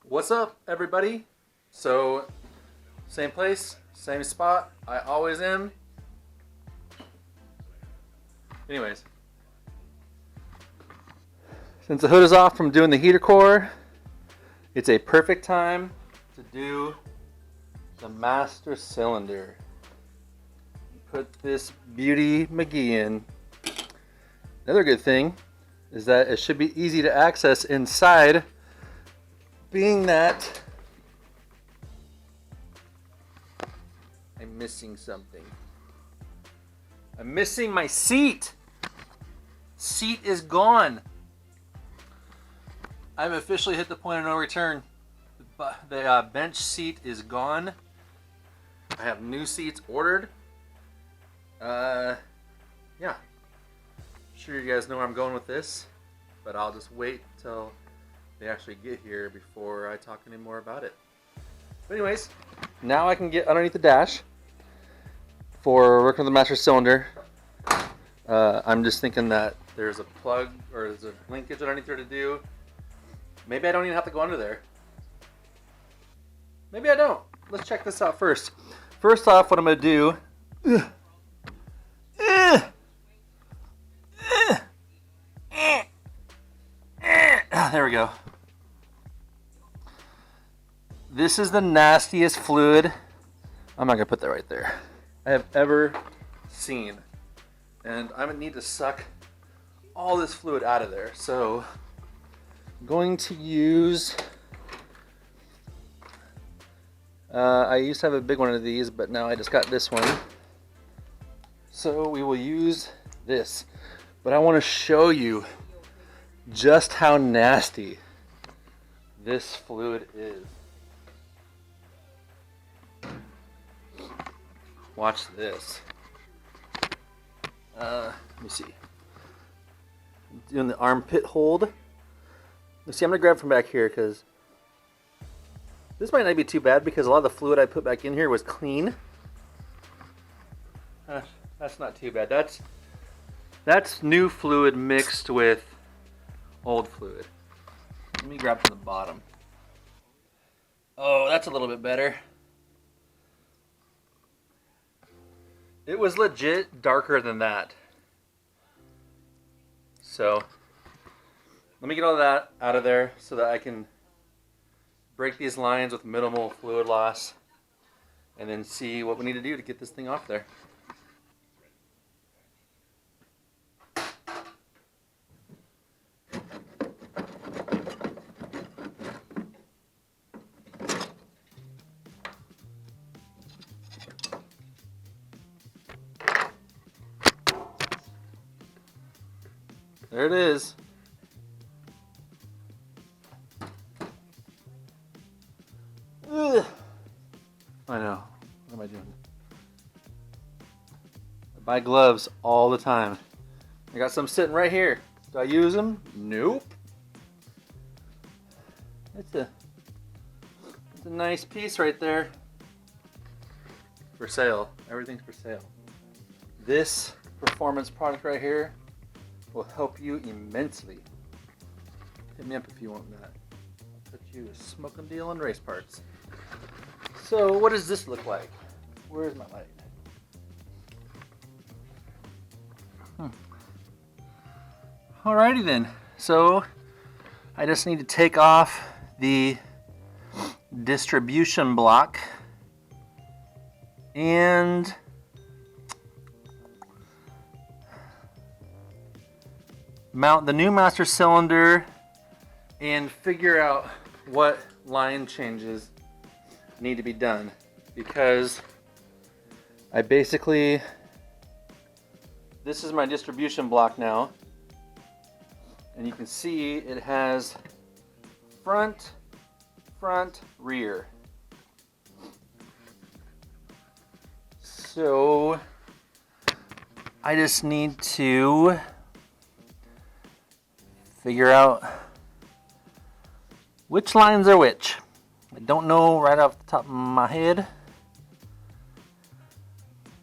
What's up, everybody? So, same place, same spot. I always am. Anyways, since the hood is off from doing the heater core, it's a perfect time to do the master cylinder. Put this beauty McGee in. Another good thing is that it should be easy to access inside, being that I'm missing something. I'm missing my seat. Seat is gone. I've officially hit the point of no return. The bench seat is gone. I have new seats ordered. Yeah. I'm sure you guys know where I'm going with this, but I'll just wait till they actually get here before I talk any more about it. But anyways, now I can get underneath the dash for working with the master cylinder. I'm just thinking that there's a plug or there's a linkage underneath there to do. Maybe I don't even have to go under there. Maybe I don't. Let's check this out first. First off, what I'm going to do... There we go. This is the nastiest fluid, I'm not going to put that right there, I have ever seen. And I'm going to need to suck all this fluid out of there. So I'm going to use... I used to have a big one of these, but now I just got this one. So we will use this. But I want to show you just how nasty this fluid is. Watch this. Let me see. I'm doing the armpit hold. Let's see, I'm going to grab from back here because this might not be too bad because a lot of the fluid I put back in here was clean. That's not too bad. That's new fluid mixed with old fluid. Let me grab from the bottom. Oh, that's a little bit better. It was legit darker than that. So, let me get all that out of there so that I can break these lines with minimal fluid loss and then see what we need to do to get this thing off there. There it is. Ugh. I know. What am I doing? I buy gloves all the time. I got some sitting right here. Do I use them? Nope. It's a nice piece right there. For sale. Everything's for sale. This performance product right here will help you immensely. Hit me up if you want that. I'll put you a smoking deal on race parts. So what does this look like? Where's my light? Alrighty then. So I just need to take off the distribution block and mount the new master cylinder and figure out what line changes need to be done, because I basically, this is my distribution block now, and you can see it has front, rear. So I just need to figure out which lines are which. I don't know right off the top of my head.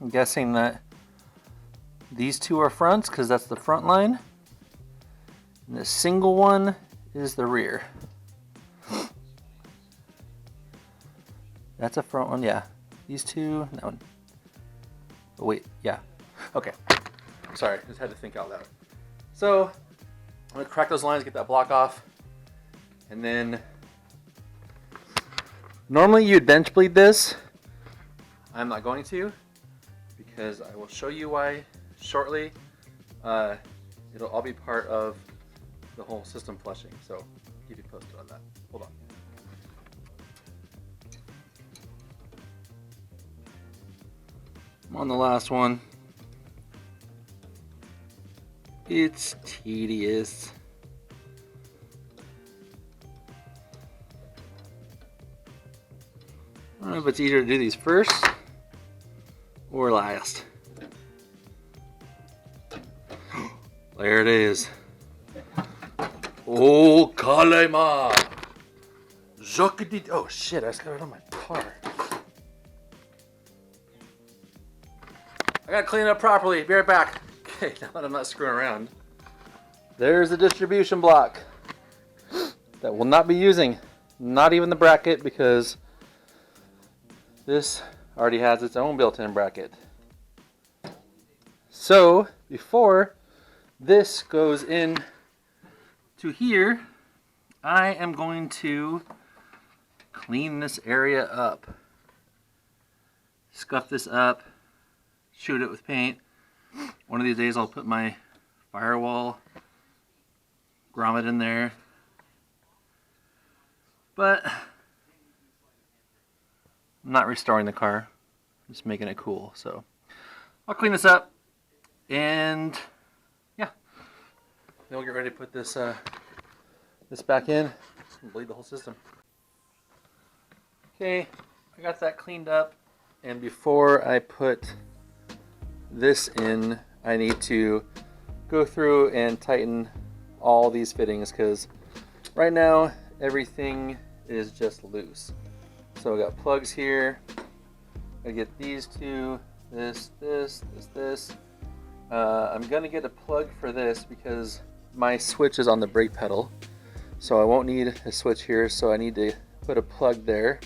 I'm guessing that these two are fronts because that's the front line. And the single one is the rear. That's a front one, yeah. These two, that one. Oh, wait, yeah. Okay. Sorry, just had to think out loud. So, I'm gonna crack those lines, get that block off, and then normally you'd bench bleed this. I'm not going to, because I will show you why shortly. It'll all be part of the whole system flushing, so I'll keep you posted on that. Hold on. I'm on the last one. It's tedious. I don't know if it's easier to do these first or last. There it is. Oh, Kalema! Oh shit, I just got it on my car. I gotta clean it up properly. Be right back. Okay, now that I'm not screwing around. There's the distribution block that we'll not be using. Not even the bracket, because this already has its own built-in bracket. So, before this goes in to here, I am going to clean this area up. Scuff this up, shoot it with paint. One of these days I'll put my firewall grommet in there. But I'm not restoring the car, I'm just making it cool. So I'll clean this up, and yeah, then we'll get ready to put this this back in and bleed the whole system. Okay, I got that cleaned up, and before I put this in, I need to go through and tighten all these fittings, because right now everything is just loose. So I got plugs here. I get these two, this. I'm gonna get a plug for this because my switch is on the brake pedal, so I won't need a switch here, so I need to put a plug there.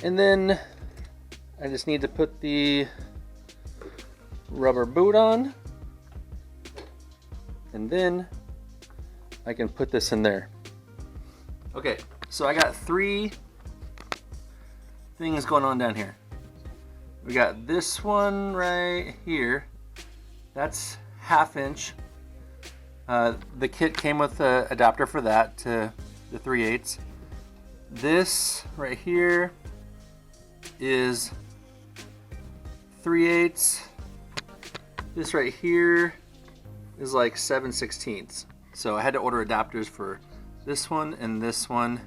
And then I just need to put the rubber boot on, and then I can put this in there. Okay, so I got 3 things going on down here. We got this one right here. That's 1/2 inch. The kit came with an adapter for that to the 3/8. This right here is 3/8. This right here is like 7/16. So I had to order adapters for this one and this one.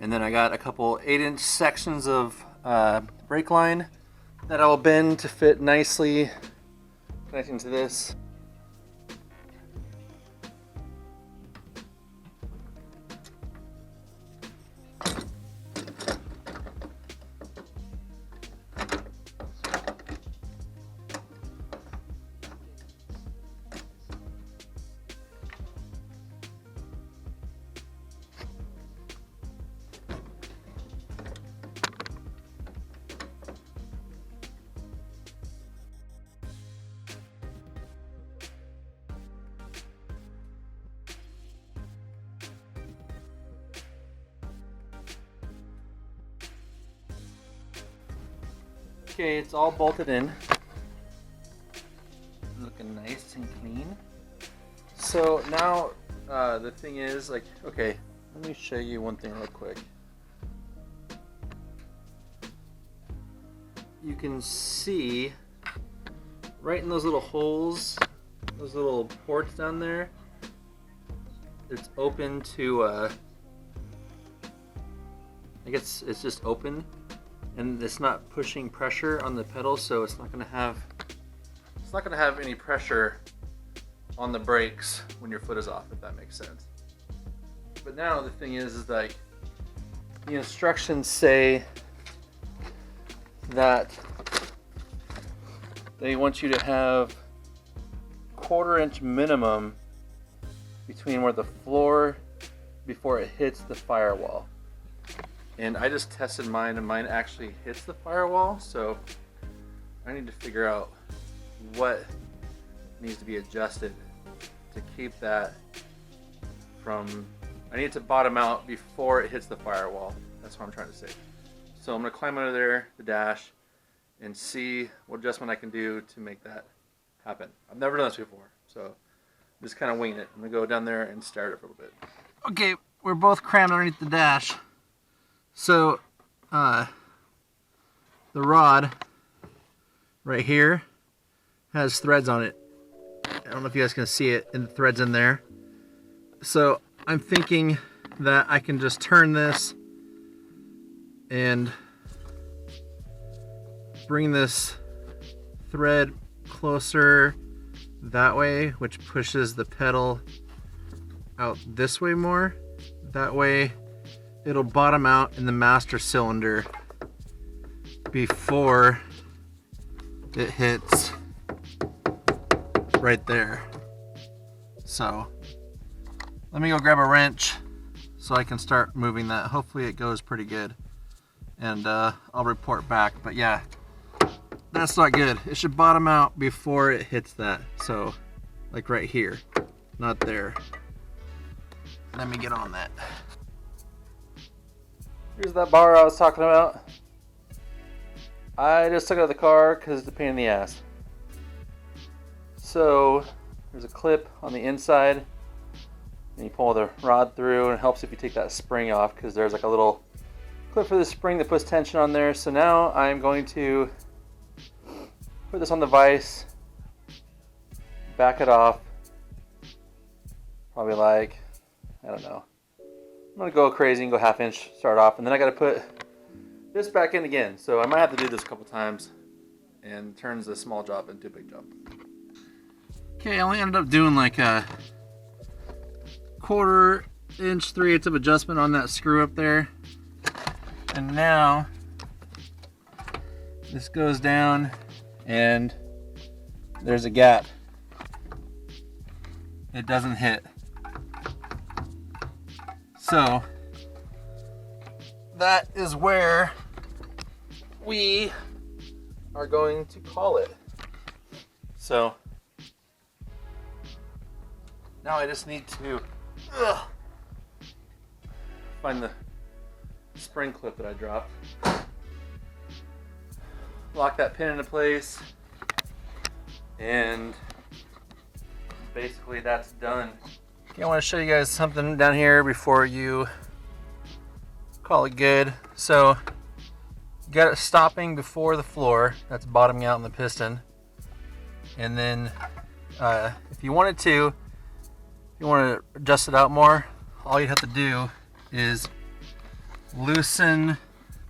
And then I got a couple 8-inch sections of brake line that I will bend to fit nicely connecting to this. Okay, it's all bolted in. Looking nice and clean. So now the thing is, like, okay, let me show you one thing real quick. You can see right in those little holes, those little ports down there, it's open to, I guess it's just open. And it's not pushing pressure on the pedal, so it's not going to have any pressure on the brakes when your foot is off, if that makes sense. But now the thing is like the instructions say that they want you to have 1/4 inch minimum between where the floor before it hits the firewall. and I just tested mine, and mine actually hits the firewall. So I need to figure out what needs to be adjusted to keep that from, I need it to bottom out before it hits the firewall. That's what I'm trying to say. So I'm gonna climb under there, the dash, and see what adjustment I can do to make that happen. I've never done this before, so I'm just kind of winging it. I'm gonna go down there and start it for a little bit. Okay, we're both crammed underneath the dash. So the rod right here has threads on it. I don't know if you guys can see it, and the threads in there. So I'm thinking that I can just turn this and bring this thread closer that way, which pushes the pedal out this way more. That way it'll bottom out in the master cylinder before it hits right there. So let me go grab a wrench so I can start moving that. Hopefully it goes pretty good, and I'll report back. But yeah, that's not good. It should bottom out before it hits that. So like right here, not there. Let me get on that. Here's that bar I was talking about. I just took it out of the car because it's a pain in the ass. So there's a clip on the inside, and you pull the rod through, and it helps if you take that spring off, because there's like a little clip for the spring that puts tension on there. So now I'm going to put this on the vise, back it off, probably like, I don't know, I'm gonna go crazy and go 1/2 inch, start off, and then I gotta put this back in again. So I might have to do this a couple times, and turns a small job into a big job. Okay, I only ended up doing like a 1/4 inch, 3/8 of adjustment on that screw up there. And now this goes down, and there's a gap. It doesn't hit. So that is where we are going to call it. So now I just need to find the spring clip that I dropped, lock that pin into place, and basically that's done. Okay, I want to show you guys something down here before you call it good. So you got it stopping before the floor, that's bottoming out in the piston. And then if you wanted to, if you want to adjust it out more, all you have to do is loosen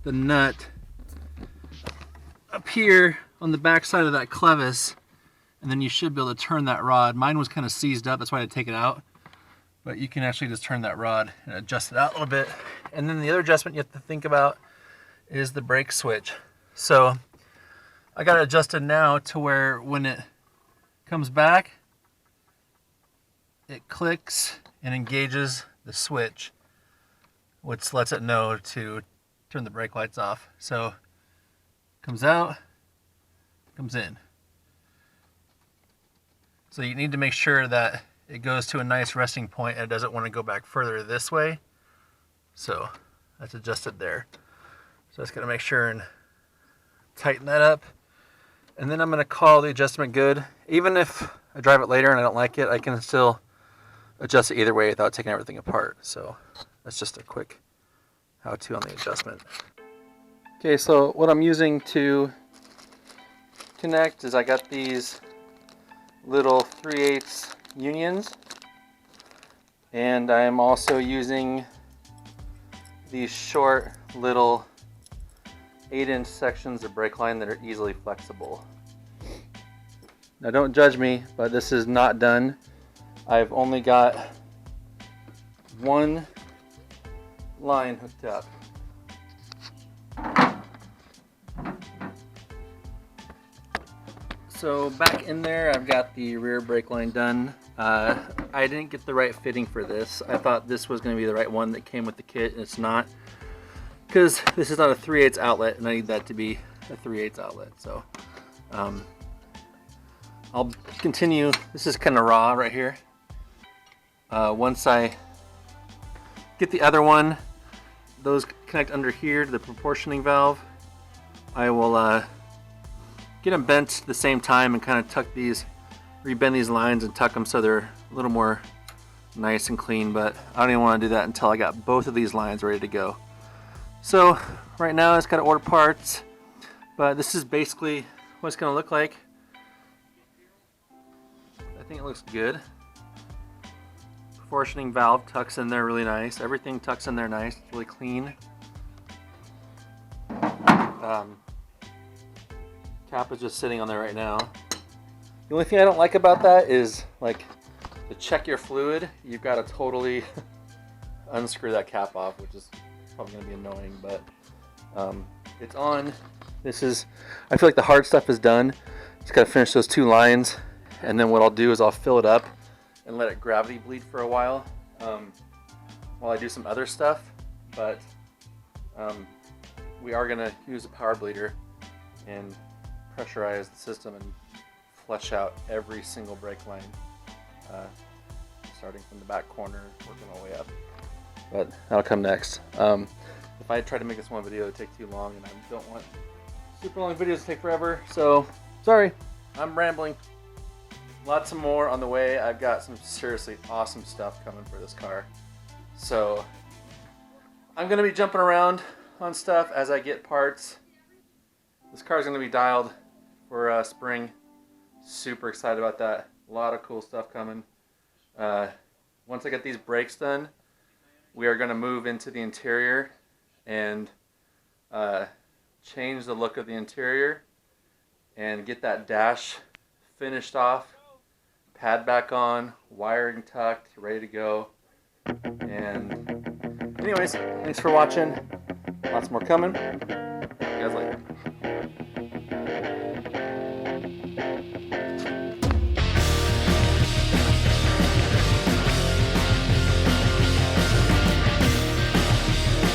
the nut up here on the back side of that clevis, and then you should be able to turn that rod. Mine was kind of seized up, that's why I had to take it out. But you can actually just turn that rod and adjust it out a little bit. And then the other adjustment you have to think about is the brake switch. So I got it adjusted now to where when it comes back, it clicks and engages the switch, which lets it know to turn the brake lights off. So comes out, comes in. So you need to make sure that it goes to a nice resting point and it doesn't want to go back further this way. So that's adjusted there. So I just got to make sure and tighten that up. And then I'm going to call the adjustment good. Even if I drive it later and I don't like it, I can still adjust it either way without taking everything apart. So that's just a quick how-to on the adjustment. Okay, so what I'm using to connect is I got these little 3/8 unions, and I'm also using these short little 8-inch sections of brake line that are easily flexible. Now don't judge me, but this is not done. I've only got one line hooked up. So back in there, I've got the rear brake line done. I didn't get the right fitting for this. I thought this was going to be the right one that came with the kit, and it's not. because this is not a 3/8 outlet, and I need that to be a 3/8 outlet. So I'll continue. This is kind of raw right here. Once I get the other one, those connect under here to the proportioning valve, I will get them bent at the same time and kind of tuck these, rebend these lines and tuck them so they're a little more nice and clean, but I don't even want to do that until I got both of these lines ready to go. So right now I just got to order parts, but this is basically what it's going to look like. I think it looks good. Proportioning valve tucks in there really nice. Everything tucks in there nice. It's really clean. Cap is just sitting on there right now. The only thing I don't like about that is, like, to check your fluid, you've got to totally unscrew that cap off, which is probably going to be annoying, but it's on. This is, I feel like the hard stuff is done. Just got to finish those 2 lines, and then what I'll do is I'll fill it up and let it gravity bleed for a while I do some other stuff, but we are going to use a power bleeder and pressurize the system and flush out every single brake line, starting from the back corner, working all the way up. But that'll come next. If I try to make this one video, it would take too long, and I don't want super long videos to take forever, so sorry, I'm rambling. Lots of more on the way. I've got some seriously awesome stuff coming for this car. So I'm going to be jumping around on stuff as I get parts. This car is going to be dialed for spring. Super excited about that. A lot of cool stuff coming. Once I get these brakes done, we are going to move into the interior and change the look of the interior and get that dash finished off, pad back on, wiring tucked, ready to go. And anyways, thanks for watching. Lots more coming. See you guys later.